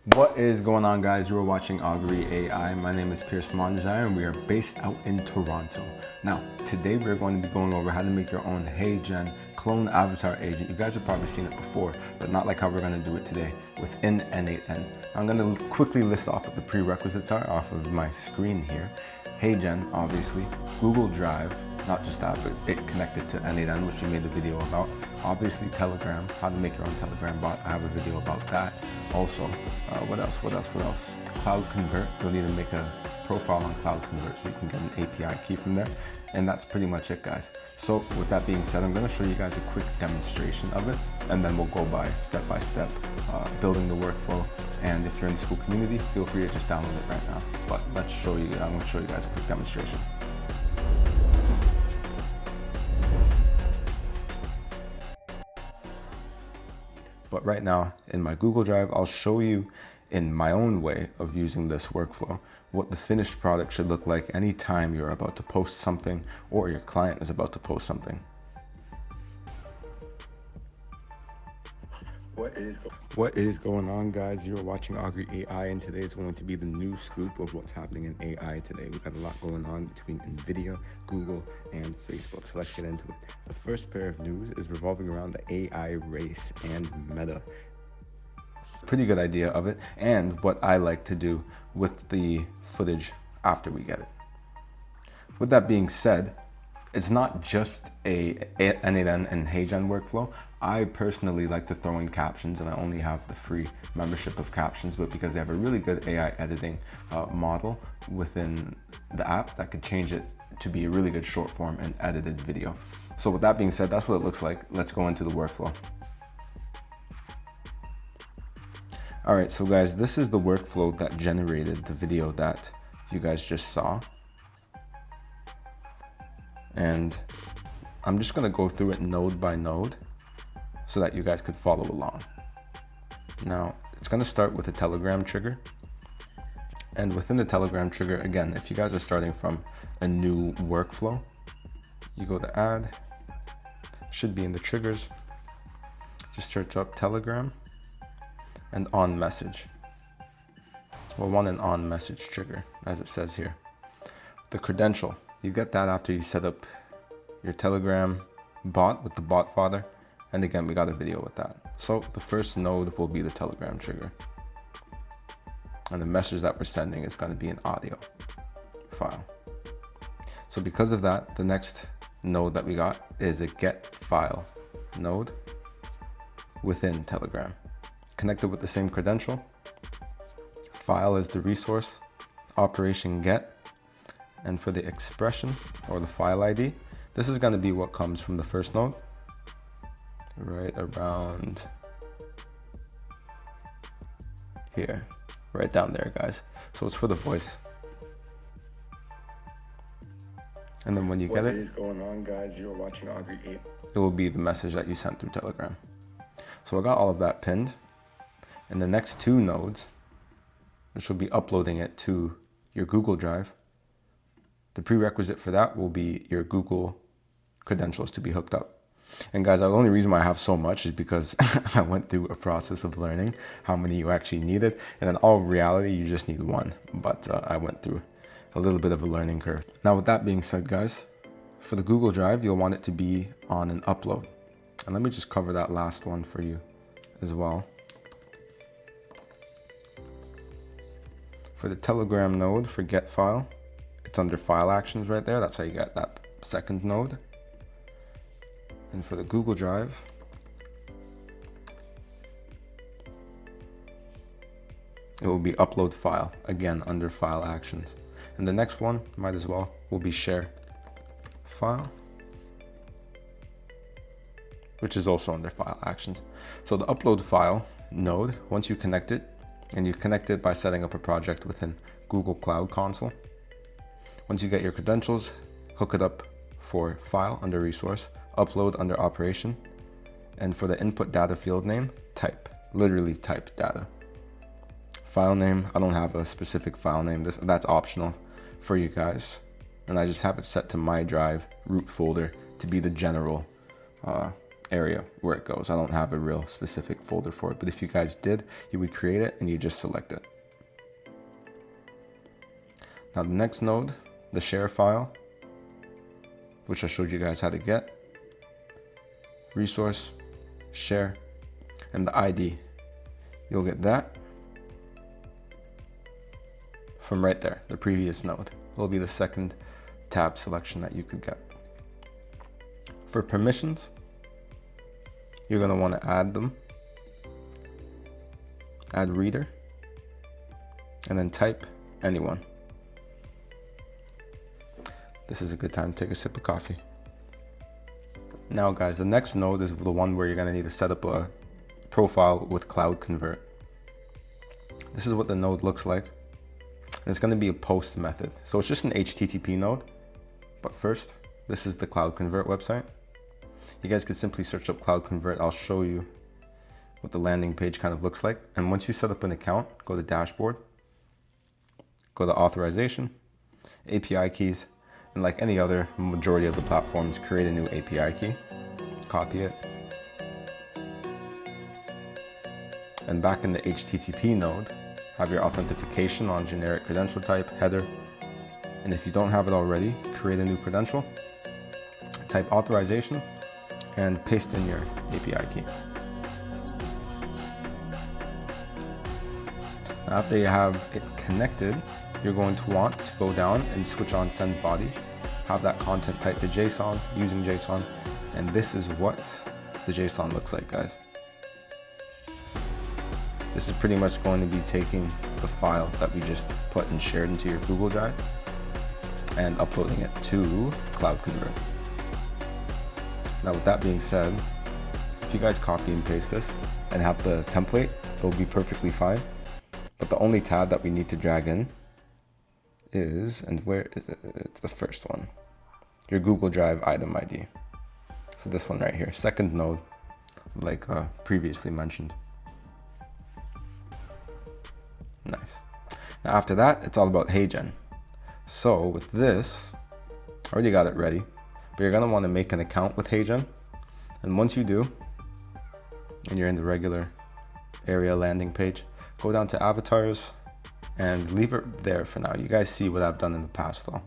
What is going on, guys? You're watching Augury AI. My name is Pierce Mondesign and we are based out in Toronto. Now, today we're going to be going over how to make your own Hagen clone avatar agent. You guys have probably seen it before, but not like how we're going to do it today within N8N. I'm going to quickly list off what the prerequisites are off of my screen here. Hagen, obviously, Google Drive, not just that, but it connected to N8N, which we made the video about. Obviously, Telegram, how to make your own Telegram bot. I have a video about that. Also, what else? Cloud Convert. You'll need to make a profile on Cloud Convert so you can get an API key from there. And that's pretty much it, guys. So with that being said, I'm going to show you guys a quick demonstration of it, and then we'll go step by step, building the workflow. And if you're in the Skool community, feel free to just download it right now. But I'm going to show you guys a quick demonstration. But right now in my Google Drive, I'll show you in my own way of using this workflow what the finished product should look like anytime you're about to post something or your client is about to post something. What is going on, guys? You're watching Augury AI, and today is going to be the new scoop of what's happening in AI today. We've got a lot going on between NVIDIA, Google, and Facebook, so let's get into it. The first pair of news is revolving around the AI race and Meta. Pretty good idea of it, and what I like to do with the footage after we get it. With that being said, it's not just a N8N and Hagen workflow. I personally like to throw in captions, and I only have the free membership of captions, but because they have a really good AI editing model within the app that could change it to be a really good short form and edited video. So with that being said, that's what it looks like. Let's go into the workflow. All right, so guys, this is the workflow that generated the video that you guys just saw. And I'm just gonna go through it node by node so that you guys could follow along. Now, it's gonna start with a Telegram trigger. And within the Telegram trigger, again, if you guys are starting from a new workflow, you go to add, should be in the triggers, just search up Telegram and on message. We'll want an on message trigger, as it says here. The credential, you get that after you set up your Telegram bot with the bot fodder. And again, we got a video with that. So the first node will be the Telegram trigger. And the message that we're sending is going to be an audio file. So because of that, the next node that we got is a get file node within Telegram. Connected with the same credential. File is the resource, operation get. And for the expression or the file ID, this is going to be what comes from the first node, right around here, right down there, guys. So it's for the voice. And then when you get it, what is going on, guys? You're watching Augury AI. It will be the message that you sent through Telegram. So I got all of that pinned. And the next two nodes, which will be uploading it to your Google Drive, the prerequisite for that will be your Google credentials to be hooked up. And guys, the only reason why I have so much is because I went through a process of learning how many you actually needed. And in all reality, you just need one. But I went through a little bit of a learning curve. Now, with that being said, guys, for the Google Drive, you'll want it to be on an upload. And let me just cover that last one for you as well. For the Telegram node for get file, it's under file actions right there. That's how you get that second node. And for the Google Drive, it will be upload file, again, under file actions. And the next one, might as well, will be share file, which is also under file actions. So the upload file node, once you connect it, and you connect it by setting up a project within Google Cloud Console. Once you get your credentials, hook it up for file under resource, upload under operation, and for the input data field name, type, literally type data. File name, I don't have a specific file name, that's optional for you guys. And I just have it set to my drive root folder to be the general area where it goes. I don't have a real specific folder for it, but if you guys did, you would create it and you just select it. Now the next node, the share file, which I showed you guys how to get, resource, share, and the ID. You'll get that from right there, the previous node. It'll be the second tab selection that you could get. For permissions, you're going to want to add them, add reader, and then type anyone. This is a good time to take a sip of coffee. Now guys, the next node is the one where you're going to need to set up a profile with Cloud Convert. This is what the node looks like. And it's going to be a post method. So it's just an HTTP node. But first, this is the Cloud Convert website. You guys could simply search up Cloud Convert. I'll show you what the landing page kind of looks like. And once you set up an account, go to dashboard, go to authorization, API keys, and like any other majority of the platforms, create a new API key, copy it. And back in the HTTP node, have your authentication on generic credential type, header. And if you don't have it already, create a new credential, type authorization, and paste in your API key. Now, after you have it connected, you're going to want to go down and switch on send body, have that content type to JSON using JSON, and this is what the JSON looks like, guys. This is pretty much going to be taking the file that we just put and shared into your Google Drive and uploading it to Cloud Convert. Now with that being said, if you guys copy and paste this and have the template, it'll be perfectly fine. But the only tab that we need to drag in is, and where is it? It's the first one, your Google Drive item ID. So this one right here, second node, like previously mentioned. Nice. Now after that, it's all about Hagen. So with this, I already got it ready, but you're gonna want to make an account with Hagen. And once you do, and you're in the regular area landing page, go down to avatars and leave it there for now. You guys see what I've done in the past though.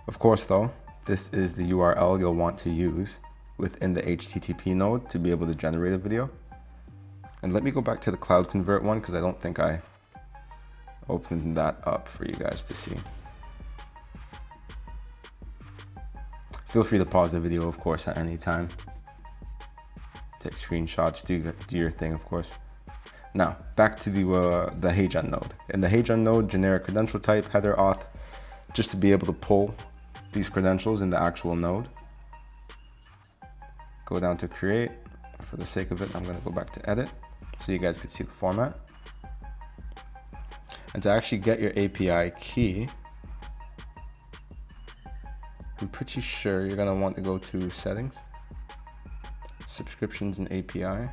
Of course though, this is the URL you'll want to use within the HTTP node to be able to generate a video. And let me go back to the Cloud Convert one because I don't think I opened that up for you guys to see. Feel free to pause the video, of course, at any time. Take screenshots, do your thing, of course. Now, back to the Hagen node. In the Hagen node, generic credential type, header auth, just to be able to pull these credentials in the actual node. Go down to create. For the sake of it, I'm going to go back to edit so you guys can see the format. And to actually get your API key, I'm pretty sure you're going to want to go to settings, subscriptions and API,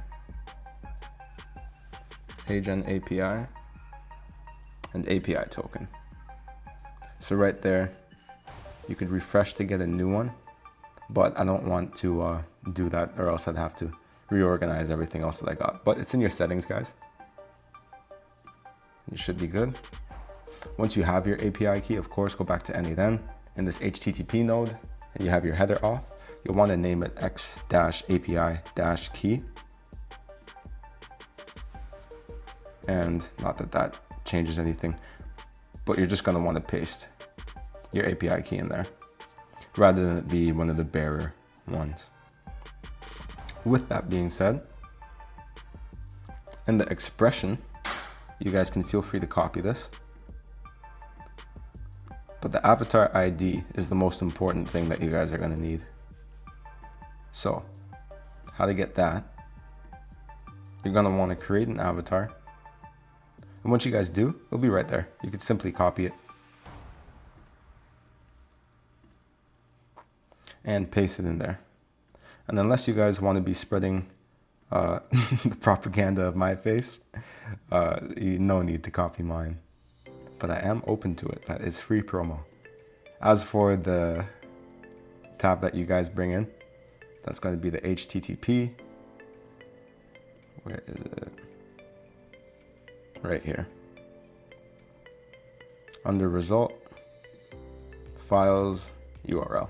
Hagen API, and API token. So right there, you could refresh to get a new one, but I don't want to do that or else I'd have to reorganize everything else that I got. But it's in your settings, guys. You should be good. Once you have your API key, of course, go back to N8N in this HTTP node, and you have your header auth. You'll want to name it x-api-key. And not that that changes anything, but you're just going to want to paste your API key in there rather than it be one of the bearer ones. With that being said, in the expression, you guys can feel free to copy this. But the avatar ID is the most important thing that you guys are going to need. So, how to get that? You're going to want to create an avatar. And once you guys do, it'll be right there. You could simply copy it and paste it in there. And unless you guys want to be spreading the propaganda of my face, no need to copy mine. But I am open to it. That is free promo. As for the tab that you guys bring in, That's going to be the HTTP. Where is it? Right here. Under result, files, URL.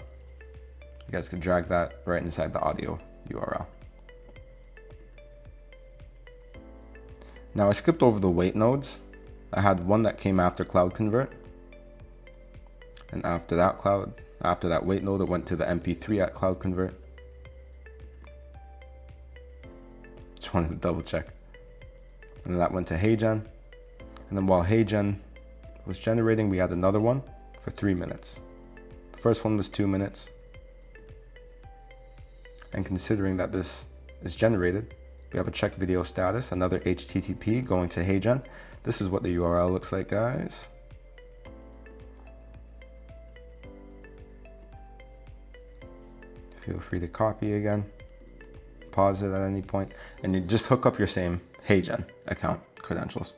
You guys can drag that right inside the audio URL. Now I skipped over the wait nodes. I had one that came after Cloud Convert. And after that wait node, it went to the MP3 at Cloud Convert. Just wanted to double check. And then that went to Hagen. And then while Hagen was generating, we had another one for 3 minutes. The first one was 2 minutes. And considering that this is generated, we have a check video status, another HTTP going to Hagen. This is what the URL looks like, guys. Feel free to copy again, pause it at any point, and you just hook up your same Hagen account credentials,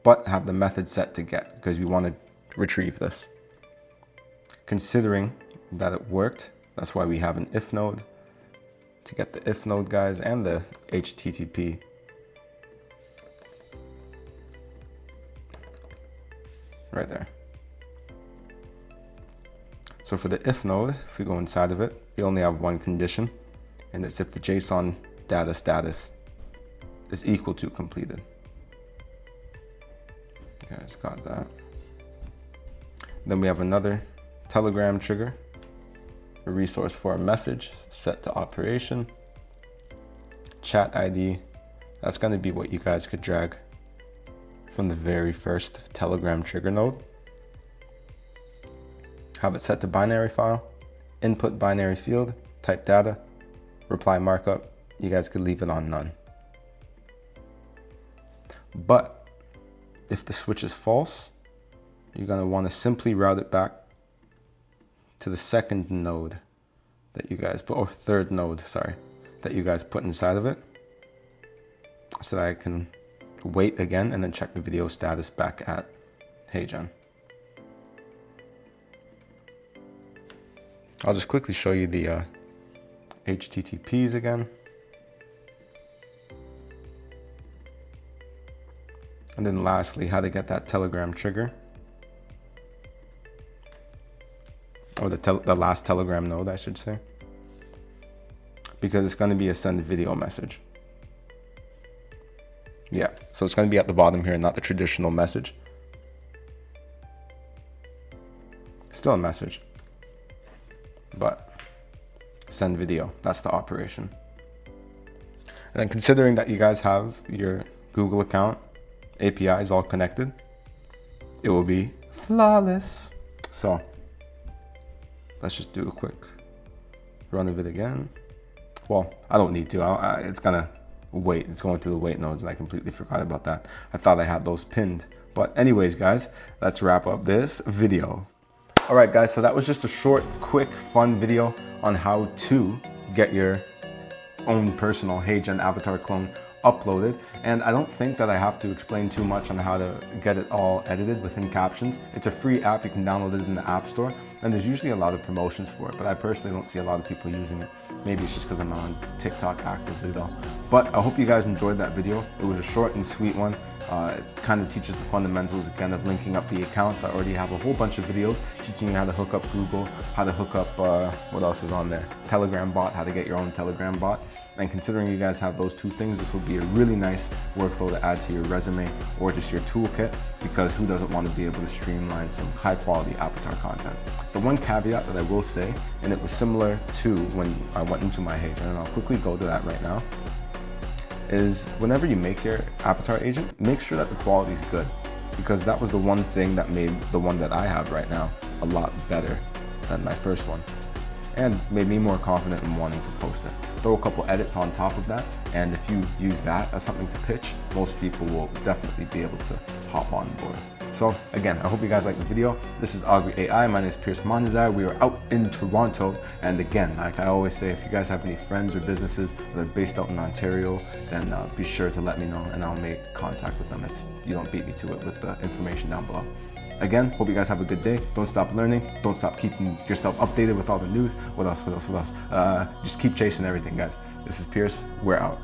but have the method set to get, because we want to retrieve this. Considering that it worked, that's why we have an if node to get the if node, guys, and the HTTP. Right there. So for the if node, if we go inside of it, we only have one condition, and it's if the JSON data status is equal to completed. You guys got that. Then we have another Telegram trigger, a resource for a message set to operation, chat ID. That's going to be what you guys could drag from the very first Telegram trigger node. Have it set to binary file, input binary field, type data, reply markup. You guys could leave it on none. But if the switch is false, you're going to want to simply route it back to the second node that you guys put, or third node, sorry, that you guys put inside of it, so that I can wait again and then check the video status back at Hagen. I'll just quickly show you the HTTPs again. And then lastly, how to get that Telegram trigger. Or the last Telegram node, I should say. Because it's going to be a send video message. Yeah, so it's going to be at the bottom here, not the traditional message. Still a message. But send video, that's the operation. And then considering that you guys have your Google account APIs all connected, it will be flawless. So let's just do a quick run of it again. Well, I don't need to, it's gonna wait. It's going through the wait nodes, and I completely forgot about that. I thought I had those pinned. But anyways, guys, let's wrap up this video. All right, guys, so that was just a short, quick, fun video on how to get your own personal Hagen avatar clone uploaded. And I don't think that I have to explain too much on how to get it all edited within Captions. It's a free app. You can download it in the App Store, and there's usually a lot of promotions for it, but I personally don't see a lot of people using it. Maybe it's just because I'm not on TikTok actively though. But I hope you guys enjoyed that video. It was a short and sweet one. It kind of teaches the fundamentals again of linking up the accounts. I already have a whole bunch of videos teaching you how to hook up Google, how to hook up, what else is on there? Telegram bot, how to get your own Telegram bot. And considering you guys have those two things, this will be a really nice workflow to add to your resume or just your toolkit, because who doesn't want to be able to streamline some high quality avatar content? The one caveat that I will say, and it was similar to when I went into my Hagen, and I'll quickly go to that right now, is whenever you make your avatar agent, make sure that the quality is good, because that was the one thing that made the one that I have right now a lot better than my first one, and made me more confident in wanting to post it. Throw a couple edits on top of that, and if you use that as something to pitch, most people will definitely be able to hop on board. So again, I hope you guys liked the video. This is Augury AI. My name is Pierce Monazar. We are out in Toronto. And again, like I always say, if you guys have any friends or businesses that are based out in Ontario, then be sure to let me know and I'll make contact with them if you don't beat me to it with the information down below. Again, hope you guys have a good day. Don't stop learning. Don't stop keeping yourself updated with all the news. What else? Just keep chasing everything, guys. This is Pierce. We're out.